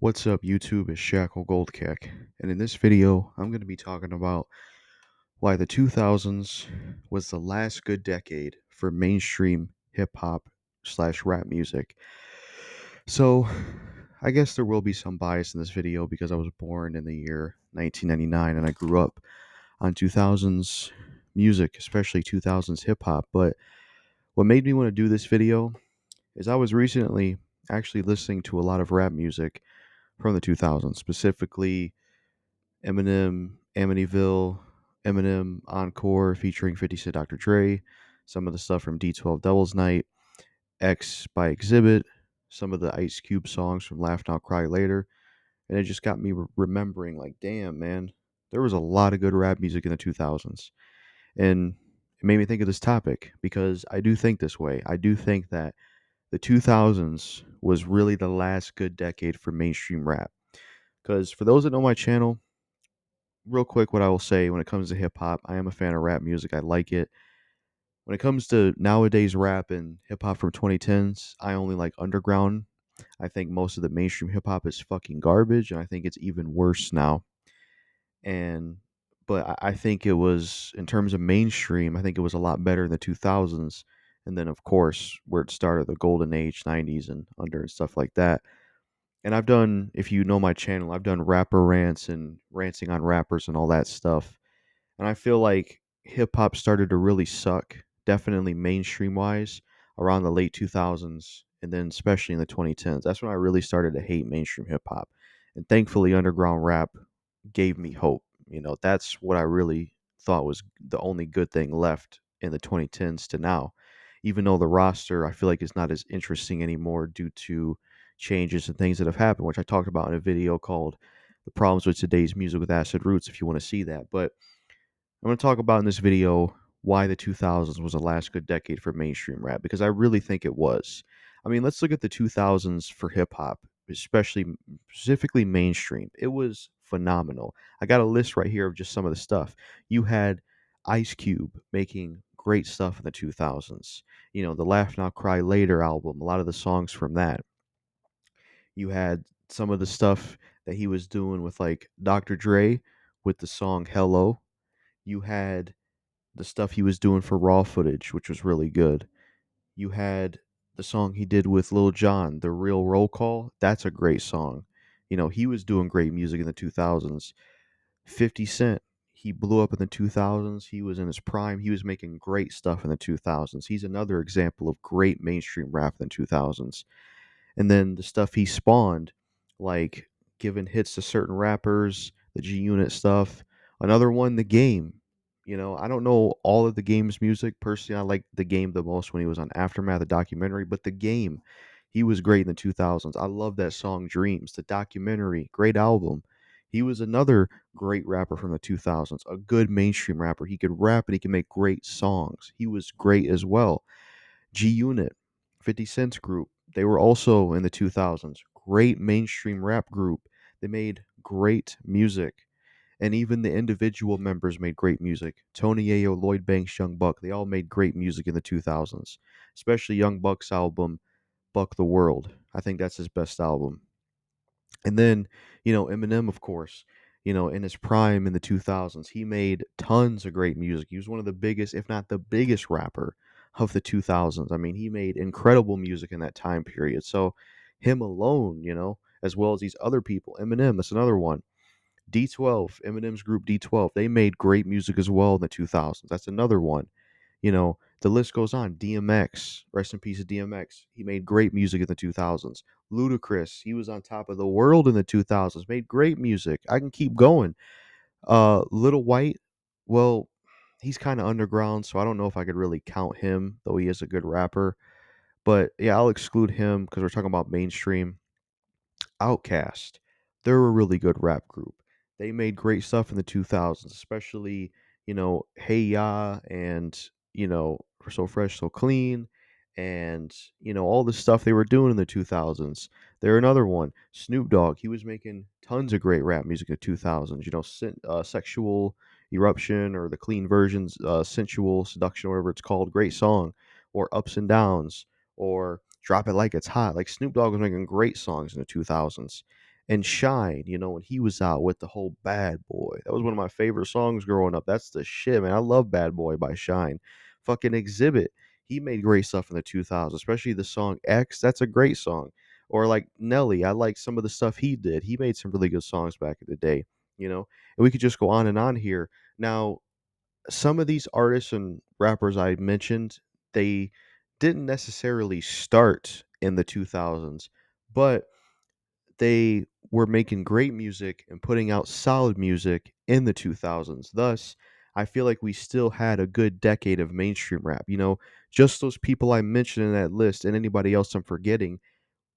What's up, YouTube? It's JackalGoldKick, and in this video, I'm going to be talking about why the 2000s was the last good decade for mainstream hip hop slash rap music. So, I guess there will be some bias in this video because I was born in the year 1999 and I grew up on 2000s music, especially 2000s hip hop. But what made me want to do this video is I was recently actually listening to a lot of rap music from the 2000s, specifically Amityville, Eminem Encore featuring 50 Cent, Dr. Dre, some of the stuff from D12 Devil's Night, X by Exhibit, some of the Ice Cube songs from Laugh Now Cry Later, and it just got me remembering, like, damn, man, there was a lot of good rap music in the 2000s. And it made me think of this topic because I do think this way. I do think that the 2000s was really the last good decade for mainstream rap. Because for those that know my channel, real quick, what I will say when it comes to hip hop, I am a fan of rap music. I like it. When it comes to nowadays rap and hip hop from 2010s, I only like underground. I think most of the mainstream hip hop is fucking garbage, and I think it's even worse now. And but I think it was, in terms of mainstream, I think it was a lot better in the 2000s. And then, of course, where it started, the golden age, 90s and under and stuff like that. And I've done, if you know my channel, I've done rapper rants and ranting on rappers and all that stuff. And I feel like hip hop started to really suck, definitely mainstream wise, around the late 2000s and then especially in the 2010s. That's when I really started to hate mainstream hip hop. And thankfully, underground rap gave me hope. That's what I really thought was the only good thing left in the 2010s to now. Even though the roster, I feel like, is not as interesting anymore due to changes and things that have happened, which I talked about in a video called The Problems with Today's Music with Acid Roots, if you want to see that. But I'm going to talk about in this video why the 2000s was the last good decade for mainstream rap because I really think it was. I mean, let's look at the 2000s for hip hop, especially specifically mainstream. It was phenomenal. I got a list right here of just some of the stuff. You had Ice Cube making great stuff in the 2000s. The Laugh Now Cry Later album, a lot of the songs from that. You had some of the stuff that he was doing with like Dr. Dre with the song Hello. You had the stuff he was doing for Raw Footage, which was really good. You had the song he did with Lil Jon, The Real Roll Call. That's a great song. He was doing great music in the 2000s. 50 Cent, he blew up in the 2000s. He was in his prime. He was making great stuff in the 2000s. He's another example of great mainstream rap in the 2000s. And then the stuff he spawned, like giving hits to certain rappers, the G Unit stuff. Another one, The Game. I don't know all of The Game's music. Personally, I like The Game the most when he was on Aftermath, the documentary. But The Game, he was great in the 2000s. I love that song Dreams, the documentary, great album. He was another great rapper from the 2000s, a good mainstream rapper. He could rap and he could make great songs. He was great as well. G Unit, 50 Cent's group, they were also in the 2000s. Great mainstream rap group. They made great music. And even the individual members made great music. Tony Ayo, Lloyd Banks, Young Buck, they all made great music in the 2000s. Especially Young Buck's album, Buck the World. I think that's his best album. And then, Eminem, of course, in his prime in the 2000s, he made tons of great music. He was one of the biggest, if not the biggest rapper of the 2000s. I mean, he made incredible music in that time period. So, him alone, as well as these other people, Eminem, that's another one. D12, Eminem's group D12, they made great music as well in the 2000s. That's another one. The list goes on. DMX, rest in peace of DMX. He made great music in the 2000s. Ludacris, he was on top of the world in the 2000s, made great music. I can keep going. Little White, well, he's kind of underground, so I don't know if I could really count him, though he is a good rapper. But yeah, I'll exclude him because we're talking about mainstream. Outkast, they're a really good rap group. They made great stuff in the 2000s, especially, Hey Ya and, So Fresh, So Clean and, all the stuff they were doing in the 2000s. They're another one. Snoop Dogg, he was making tons of great rap music in the 2000s, Sexual Eruption or the clean versions, Sensual Seduction, whatever it's called. Great song. Or Ups and Downs or Drop It Like It's Hot. Like Snoop Dogg was making great songs in the 2000s. and Shine, when he was out with the whole Bad Boy. That was one of my favorite songs growing up. That's the shit, man. I love Bad Boy by Shine. Fucking Exhibit. He made great stuff in the 2000s, especially the song X. That's a great song. Or like Nelly, I like some of the stuff he did. He made some really good songs back in the day, you know? And we could just go on and on here. Now, some of these artists and rappers I mentioned, they didn't necessarily start in the 2000s, but they were making great music and putting out solid music in the 2000s. Thus, I feel like we still had a good decade of mainstream rap. Just those people I mentioned in that list and anybody else I'm forgetting,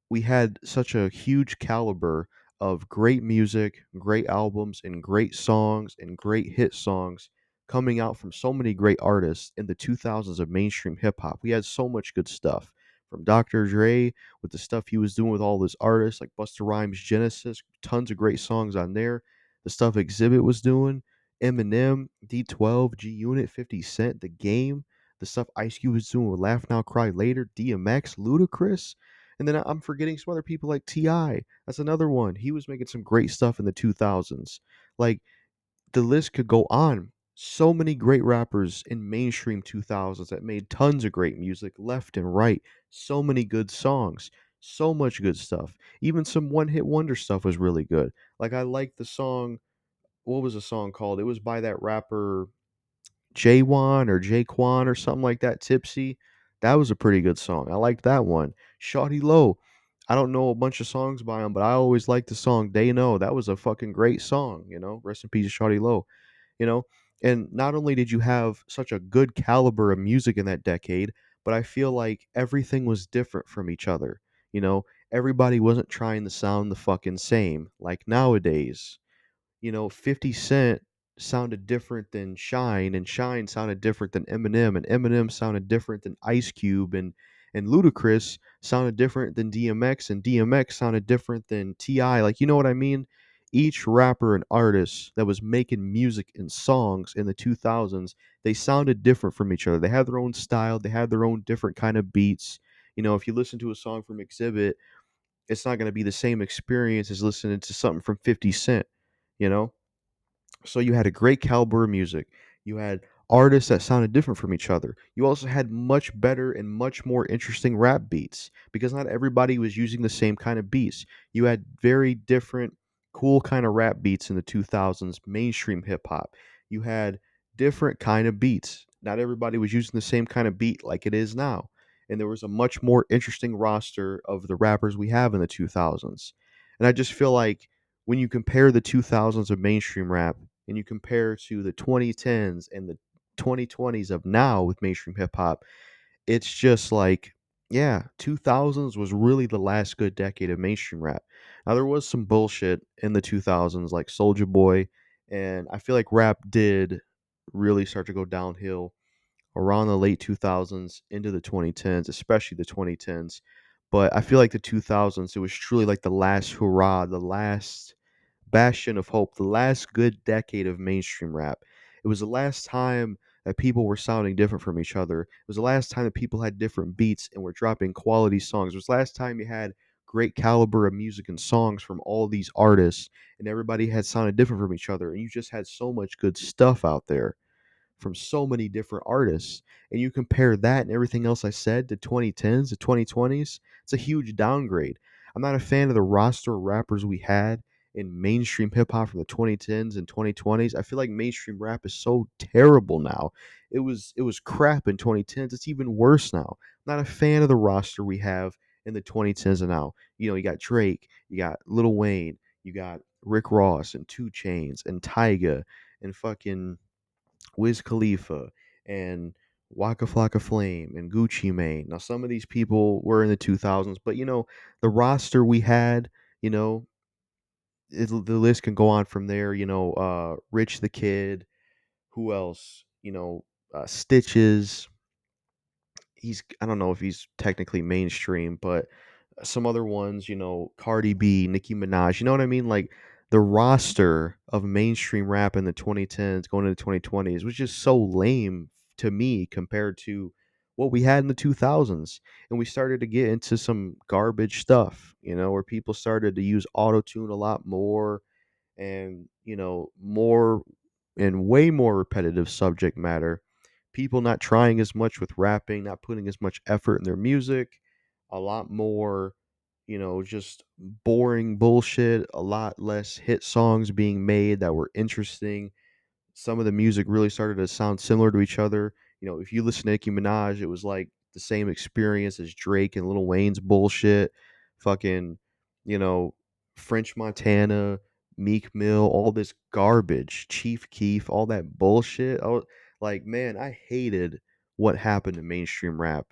we had such a huge caliber of great music, great albums, and great songs and great hit songs coming out from so many great artists in the 2000s of mainstream hip hop. We had so much good stuff from Dr. Dre with the stuff he was doing with all those artists like Busta Rhymes, Genesis, tons of great songs on there. The stuff Exhibit was doing, Eminem, D12, G Unit, 50 Cent, The Game, the stuff Ice Cube was doing with Laugh Now Cry Later, DMX, Ludacris. And then I'm forgetting some other people like T.I. That's another one. He was making some great stuff in the 2000s. Like, the list could go on. So many great rappers in mainstream 2000s that made tons of great music left and right. So many good songs. So much good stuff. Even some one hit wonder stuff was really good. Like, I like the song. What was the song called? It was by that rapper Jaywan or Jaquan or something like that, Tipsy. That was a pretty good song. I liked that one. Shawty Low. I don't know a bunch of songs by him, but I always liked the song They Know. That was a fucking great song. Rest in peace, Shawty Low, you know? And not only did you have such a good caliber of music in that decade, but I feel like everything was different from each other. You know, everybody wasn't trying to sound the fucking same like nowadays. 50 Cent sounded different than Shine, and Shine sounded different than Eminem, and Eminem sounded different than Ice Cube, and Ludacris sounded different than DMX, and DMX sounded different than T.I. Like, you know what I mean? Each rapper and artist that was making music and songs in the 2000s, they sounded different from each other. They had their own style, they had their own different kind of beats. If you listen to a song from Exhibit, it's not going to be the same experience as listening to something from 50 Cent, you know? So you had a great caliber of music. You had artists that sounded different from each other. You also had much better and much more interesting rap beats because not everybody was using the same kind of beats. You had very different, cool kind of rap beats in the 2000s, mainstream hip hop. You had different kind of beats. Not everybody was using the same kind of beat like it is now. And there was a much more interesting roster of the rappers we have in the 2000s. And I just feel like when you compare the 2000s of mainstream rap and you compare to the 2010s and the 2020s of now with mainstream hip hop, it's just like, yeah, 2000s was really the last good decade of mainstream rap. Now there was some bullshit in the 2000s like Soldier Boy, and I feel like rap did really start to go downhill around the late 2000s into the 2010s, especially the 2010s. But I feel like the 2000s, it was truly like the last hurrah, the last bastion of hope, the last good decade of mainstream rap. It was the last time that people were sounding different from each other. It was the last time that people had different beats and were dropping quality songs. It was the last time you had great caliber of music and songs from all these artists and everybody had sounded different from each other and you just had so much good stuff out there from so many different artists. And you compare that and everything else I said to 2010s to 2020s, it's a huge downgrade. I'm not a fan of the roster of rappers we had in mainstream hip hop from the 2010s and 2020s. I feel like mainstream rap is so terrible now. It was crap in 2010s. It's even worse now. I'm not a fan of the roster we have in the 2010s and now. You got Drake, you got Lil Wayne, you got Rick Ross and Two Chains and Tyga and fucking Wiz Khalifa and Waka Flocka Flame and Gucci Mane. Now, some of these people were in the 2000s, but the roster we had, you know, the list can go on from there. Rich the Kid, who else? Stitches. I don't know if he's technically mainstream, but some other ones, Cardi B, Nicki Minaj. You know what I mean? Like the roster of mainstream rap in the 2010s going into the 2020s was just so lame to me compared to what we had in the 2000s, and we started to get into some garbage stuff, where people started to use auto tune a lot more, and more and way more repetitive subject matter, people not trying as much with rapping, not putting as much effort in their music, a lot more, just boring bullshit, a lot less hit songs being made that were interesting. Some of the music really started to sound similar to each other. If you listen to Nicki Minaj, it was like the same experience as Drake and Lil Wayne's bullshit. Fucking, you know, French Montana, Meek Mill, all this garbage, Chief Keef, all that bullshit. Like, man, I hated what happened to mainstream rap,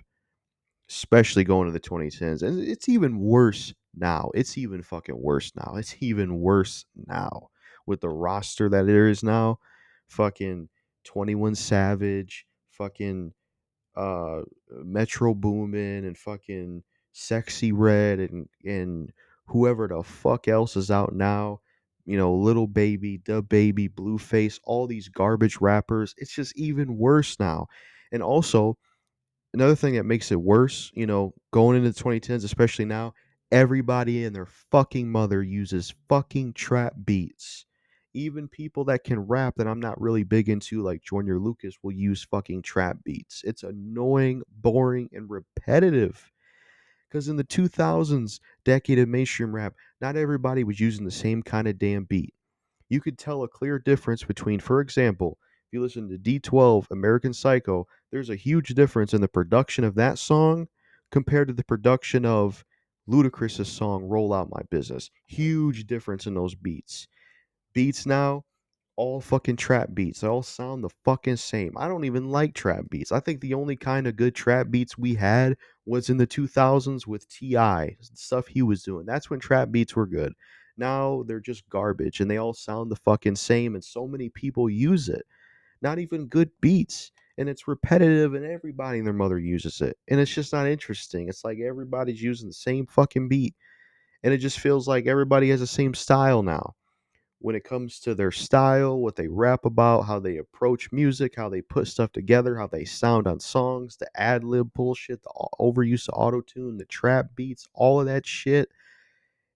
especially going to the 2010s. And it's even worse now. It's even fucking worse now. It's even worse now with the roster that there is now. Fucking 21 Savage, fucking uh Metro Boomin, and fucking Sexy Red, and whoever the fuck else is out now. Little Baby, Da Baby, Blueface, all these garbage rappers. It's just even worse now. And also, another thing that makes it worse, going into the 2010s, especially now, everybody and their fucking mother uses fucking trap beats. Even people that can rap that I'm not really big into, like Junior Lucas, will use fucking trap beats. It's annoying, boring, and repetitive. Because in the 2000s decade of mainstream rap, not everybody was using the same kind of damn beat. You could tell a clear difference between, for example, if you listen to D12 American Psycho, there's a huge difference in the production of that song compared to the production of Ludacris's song Roll Out My Business. Huge difference in those beats. Beats now, all fucking trap beats. They all sound the fucking same. I don't even like trap beats. I think the only kind of good trap beats we had was in the 2000s with T.I., stuff he was doing. That's when trap beats were good. Now they're just garbage and they all sound the fucking same, and so many people use it. Not even good beats. And it's repetitive and everybody and their mother uses it. And it's just not interesting. It's like everybody's using the same fucking beat. And it just feels like everybody has the same style now when it comes to their style, what they rap about, how they approach music, how they put stuff together, how they sound on songs, the ad lib bullshit, the overuse of auto tune, the trap beats, all of that shit.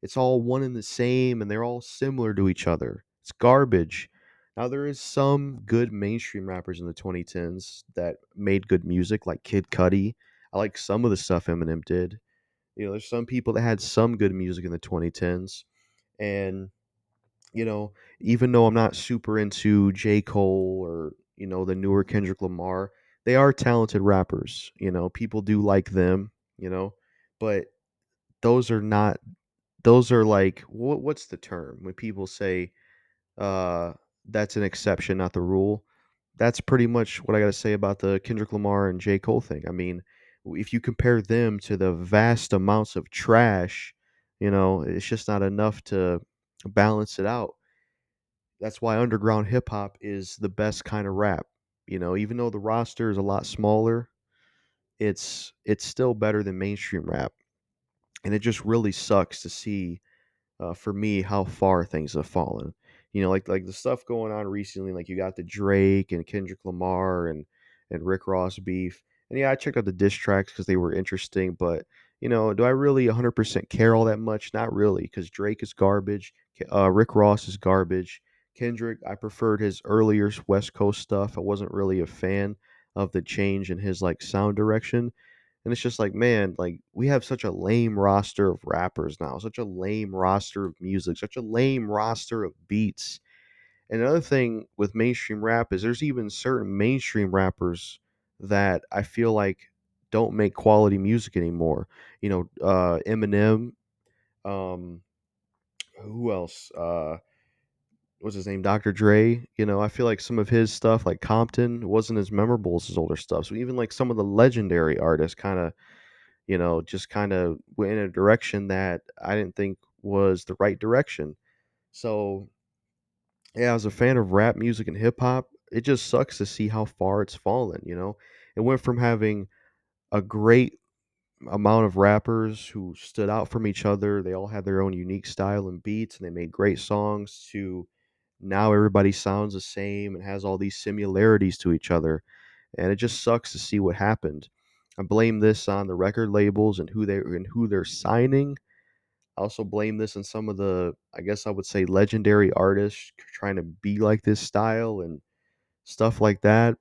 It's all one and the same, and they're all similar to each other. It's garbage. Now, there is some good mainstream rappers in the 2010s that made good music, like Kid Cudi. I like some of the stuff Eminem did. There's some people that had some good music in the 2010s. And you know, even though I'm not super into J. Cole or, the newer Kendrick Lamar, they are talented rappers. People do like them, but those are not, those are like, what's the term when people say, uh, that's an exception, not the rule? That's pretty much what I got to say about the Kendrick Lamar and J. Cole thing. I mean, if you compare them to the vast amounts of trash, it's just not enough to balance it out. That's why underground hip hop is the best kind of rap. Even though the roster is a lot smaller, it's still better than mainstream rap. And it just really sucks to see, for me, how far things have fallen. Like the stuff going on recently, like you got the Drake and Kendrick Lamar and Rick Ross beef. And yeah, I checked out the diss tracks because they were interesting, but do I really 100% care all that much? Not really, because Drake is garbage. Rick Ross is garbage. Kendrick, I preferred his earlier West Coast stuff. I wasn't really a fan of the change in his like sound direction. And it's just like, man, like we have such a lame roster of rappers now, such a lame roster of music, such a lame roster of beats. And another thing with mainstream rap is there's even certain mainstream rappers that I feel like don't make quality music anymore. Eminem, um, who else? What's his name? Dr. Dre. I feel like some of his stuff, like Compton, wasn't as memorable as his older stuff. So even like some of the legendary artists kind of just kind of went in a direction that I didn't think was the right direction. So, yeah, as a fan of rap music and hip hop, it just sucks to see how far it's fallen. It went from having a great amount of rappers who stood out from each other, they all had their own unique style and beats, and they made great songs, to now everybody sounds the same and has all these similarities to each other. And it just sucks to see what happened. I blame this on the record labels and who they're signing. I also blame this on some of the, I guess I would say, legendary artists trying to be like this style and stuff like that.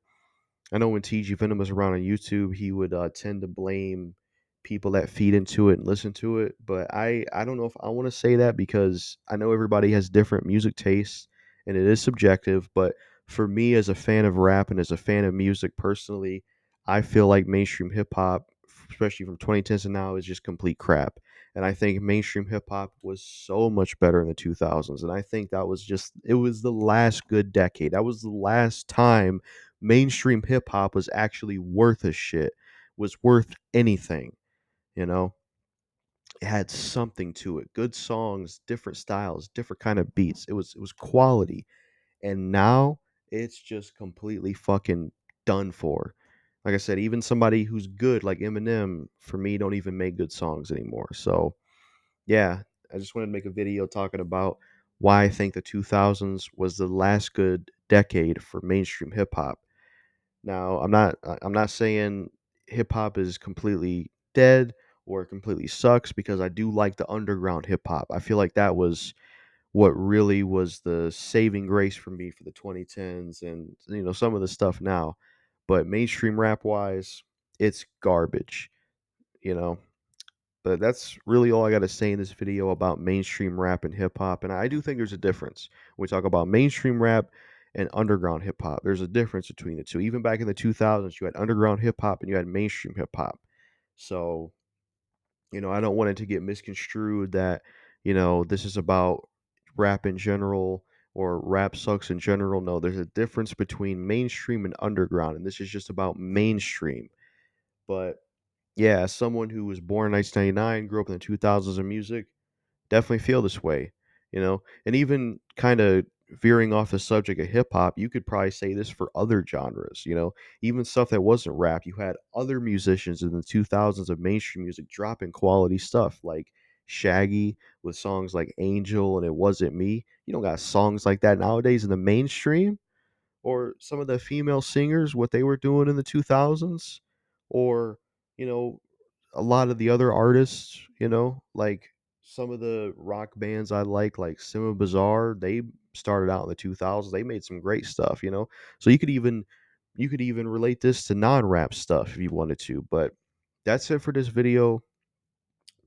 I know when TG Venom was around on YouTube, he would tend to blame people that feed into it and listen to it. But I don't know if I want to say that, because I know everybody has different music tastes and it is subjective. But for me, as a fan of rap and as a fan of music personally, I feel like mainstream hip hop, especially from 2010s to now, is just complete crap. And I think mainstream hip hop was so much better in the 2000s. And I think it was the last good decade. That was the last time mainstream hip hop was actually worth a shit, was worth anything, you know? It had something to it. Good songs, different styles, different kind of beats. It was quality. And now it's just completely fucking done for. Like I said, even somebody who's good like Eminem, for me, don't even make good songs anymore. So yeah, I just wanted to make a video talking about why I think the 2000s was the last good decade for mainstream hip hop. Now, I'm not saying hip hop is completely dead or completely sucks, because I do like the underground hip hop. I feel like that was what really was the saving grace for me for the 2010s and some of the stuff now. But mainstream rap wise, it's garbage, you know. But that's really all I got to say in this video about mainstream rap and hip hop. And I do think there's a difference when we talk about mainstream rap and underground hip hop. There's a difference between the two. Even back in the 2000s, you had underground hip hop and you had mainstream hip hop. So, I don't want it to get misconstrued that, this is about rap in general or rap sucks in general. No, there's a difference between mainstream and underground. And this is just about mainstream. But yeah, as someone who was born in 1999, grew up in the 2000s in music, definitely feel this way, And even kind of veering off the subject of hip hop, you could probably say this for other genres, Even stuff that wasn't rap, you had other musicians in the 2000s of mainstream music dropping quality stuff like Shaggy with songs like Angel and It Wasn't Me. You don't got songs like that nowadays in the mainstream. Or some of the female singers, what they were doing in the 2000s, or you know a lot of the other artists, like some of the rock bands I like Sima Bazaar, they started out in the 2000s. They made some great stuff, so you could even relate this to non-rap stuff if you wanted to. But that's it for this video.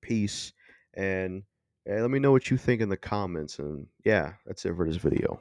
Peace. And let me know what you think in the comments. And yeah, that's it for this video.